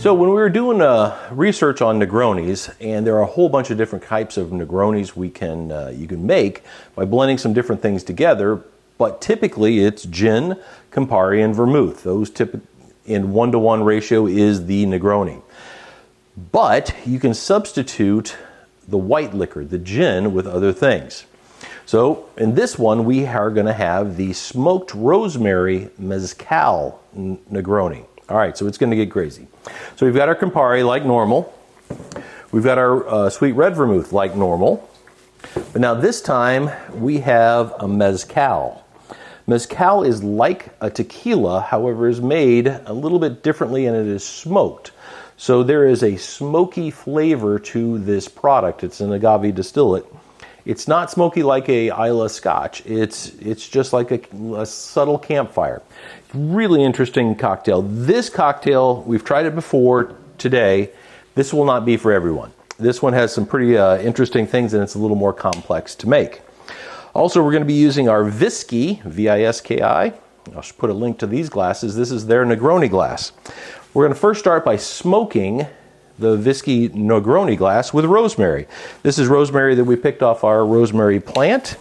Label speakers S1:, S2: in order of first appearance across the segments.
S1: So when we were doing research on Negronis, and there are a whole bunch of different types of Negronis you can make by blending some different things together, but typically it's gin, Campari, and vermouth. Those in 1-to-1 ratio is the Negroni. But you can substitute the white liquor, the gin, with other things. So in this one, we are going to have the smoked rosemary Mezcal Negroni. All right, so it's going to get crazy. So we've got our Campari like normal. We've got our sweet red vermouth like normal. But now this time we have a Mezcal. Mezcal is like a tequila, however, is made a little bit differently and it is smoked. So there is a smoky flavor to this product. It's an agave distillate. It's not smoky like a Islay Scotch. It's just like a subtle campfire. Really interesting cocktail. This cocktail, we've tried it before today. This will not be for everyone. This one has some pretty interesting things and it's a little more complex to make. Also, we're going to be using our Viski, V-I-S-K-I. I'll put a link to these glasses. This is their Negroni glass. We're going to first start by smoking the Viski Negroni glass with rosemary. This is rosemary that we picked off our rosemary plant.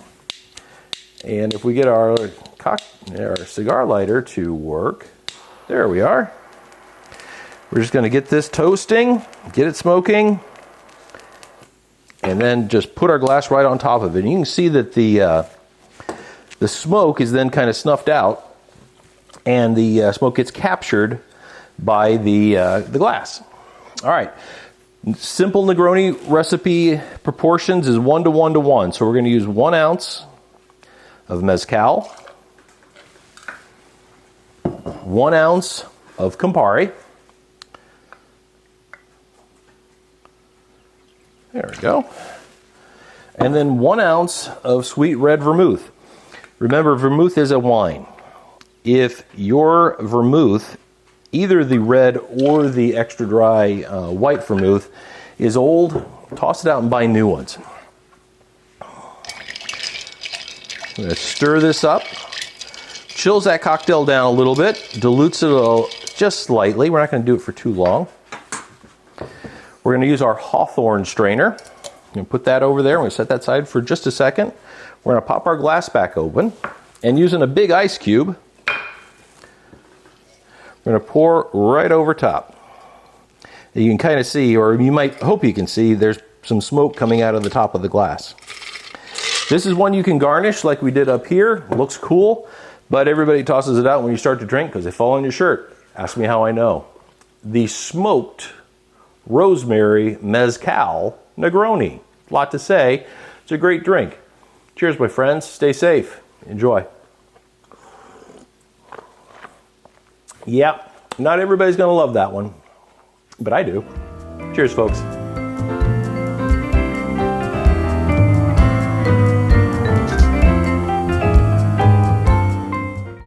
S1: And if we get our cigar lighter to work, there we are. We're just going to get this toasting, get it smoking, and then just put our glass right on top of it. And you can see that the smoke is then kind of snuffed out, and the smoke gets captured by the glass. All right, simple Negroni recipe proportions is 1-to-1-to-1. So we're going to use 1 ounce of Mezcal, 1 ounce of Campari. There we go. And then 1 ounce of sweet red vermouth. Remember, vermouth is a wine. If your vermouth, either the red or the extra dry white vermouth, is old, toss it out and buy new ones. I'm going to stir this up. Chills that cocktail down a little bit, dilutes it just slightly. We're not going to do it for too long. We're going to use our Hawthorne strainer. I'm going to put that over there. We're going to set that aside for just a second. We're going to pop our glass back open, and using a big ice cube, we're going to pour right over top. You can kind of see, or you might hope you can see, there's some smoke coming out of the top of the glass. This is one you can garnish like we did up here. Looks cool, but everybody tosses it out when you start to drink because they fall on your shirt. Ask me how I know. The smoked rosemary Mezcal Negroni. A lot to say. It's a great drink. Cheers, my friends. Stay safe. Enjoy. Yeah, not everybody's going to love that one, but I do. Cheers, folks.